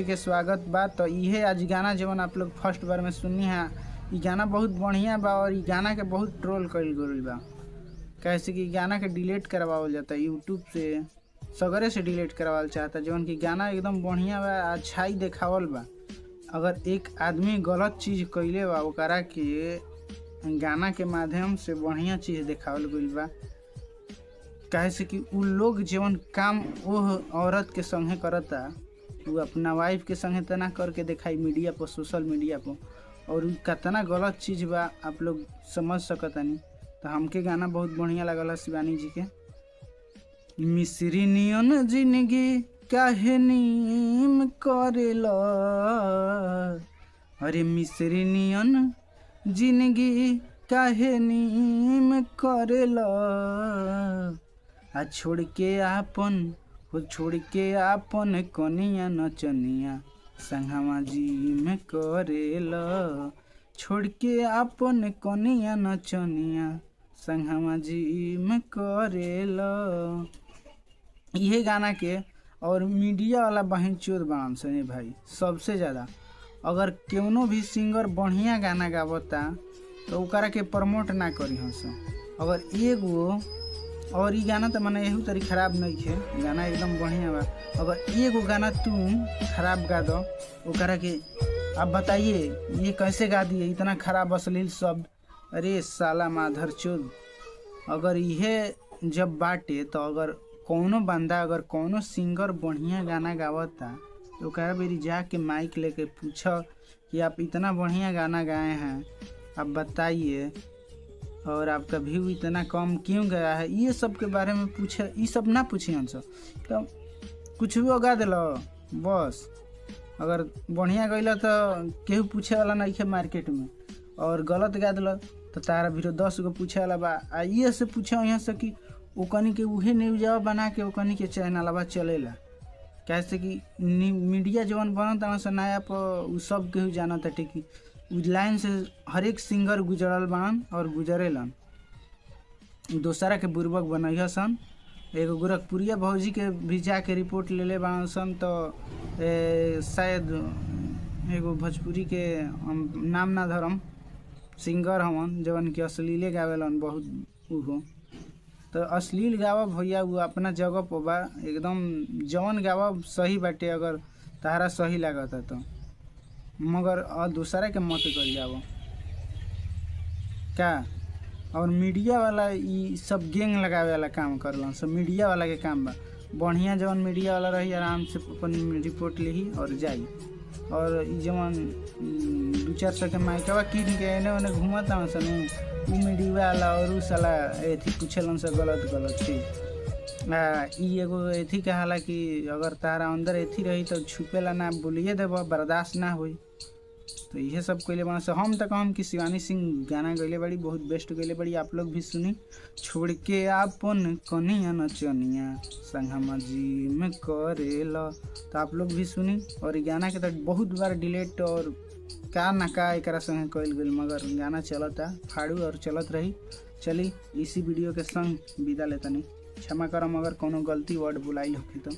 के स्वागत बा। तो इहे आज गाना जवन आप लोग फर्स्ट बार में सुनी है, ई गाना बहुत बढ़िया बा और ई गाना के बहुत ट्रोल कइल गइल बा। कैसे कि गाना के डिलीट करवावल जाता यूट्यूब से, सगरे से डिलीट करवावल चाहता, जवन कि गाना एकदम बढ़िया बा, अच्छाई देखावल बा। अगर एक आदमी गलत चीज़ कइले बा ओकरा के गाना के माध्यम से बढ़िया चीज़ देखावल गइल बा। कैसे कि उ लोग जवन काम वो औरत के संगे करता वो अपना वाइफ के संगे तना करके दिखाई मीडिया पर, सोशल मीडिया पर, और कितना गलत चीज़ बा आप लोग समझ सकतानी। तो हमके गाना बहुत बढ़िया लगल शिवानी जी के। मिस्री नियन जिंदगी काहे नीम करेला, अरे मिस्री नियन जिंदगी काहे नीम करेला, आ छोड़ के आपन कनिया नचनिया संगमा जी में करेला, छोड़ के आपन कनिया नचनिया संगमा जी में करेला। यही गाना के और मीडिया वाला बहन चोर बाम सने भाई सबसे ज़्यादा। अगर कोनो भी सिंगर बढ़िया गाना गावता तो ओकरा के प्रमोट ना करी हंस। अगर एगो और ये गाना तो मैंने यही तरी खराब नहीं है, गाना एकदम बढ़िया बा। अगर एगो गाना तू खराब गा दो ओकरा के आप बताइए ये कैसे गा दिए इतना खराब अश्लील शब्द, अरे साला माधर चोद। अगर यह जब बाटे तो अगर कोनो बंदा अगर कोनो सिंगर बढ़िया गाना गावता तो ओकरा बेरी जाके माइक लेके पूछो कि आप इतना बढ़िया गाना गाए हैं, आप बताइए और आपका व्यू इतना कम क्यों गया है, ये सब के बारे में पूछे। ये सब ना पूछी हम सब तो कुछ भी गा दिल बस। अगर बढ़िया गइल तो केहू पूछे वाला नहीं है मार्केट में, और गलत गा दिल तो तारा भी 10 गो पूछे वाला बा। आ ये से पूछे यहाँ से कि ओकनी के उहे न्यूज़ बना के ओकनी के चैनलवा चलेला। कैसे कि मीडिया जवन बनता से नया पर उ सब केहू जानता कि लाइन से हर एक सिंगर गुजरल बान और गुजरेलन, दोसरा के बुर्बक बनैया सन। एगो गोरखपुरिया भौजी के भी जाके रिपोर्ट ले ले बान सन, तो शायद एगो भोजपुरी के नाम ना धरम सिंगर हवन जवन कि अश्लीले गावेलन बहुत उहो। तो अश्लील गावा भैया वो अपना जगह पर बा, एकदम जवन गावा सही बाटे अगर तारा सही लागता तो, मगर दूसरा के मत कर जाओ क्या। और मीडिया वाला ये सब गैंग लगावे वाला काम करलन सब, मीडिया वाला के काम बा। बढ़िया जवन मीडिया वाला रही आराम से अपन रिपोर्ट ली और जाई, और जवन 2-4 के माइकवा कीन के एने ओने घूमता सन उ मीडिया वाला और उ साला एथी पूछलन से गलत चीज। ई एगो एथी कहाला कि अगर तारा अंदर एथी रही तो छुपेला ना, बोलिए देव बर्दाश्त ना होई। तो यह सब कइले बना से हम तक हम कि शिवानी सिंह गाना गइले बड़ी, बहुत बेस्ट गइले बड़ी। आप लोग भी सुनी। छोड़ के आपन कनिया नचनिया संगमा जी में करेला, तो आप लोग भी सुनी। और ये गाना के तो बहुत बार डिलीट और का ना का एक संगे कइल गइल, मगर गाना चलता फाड़ू और चलत रही। चली इसी वीडियो के संग विदा लेतनी। क्षमा करम अगर कोनो गलती वर्ड बुलाई होखी तो।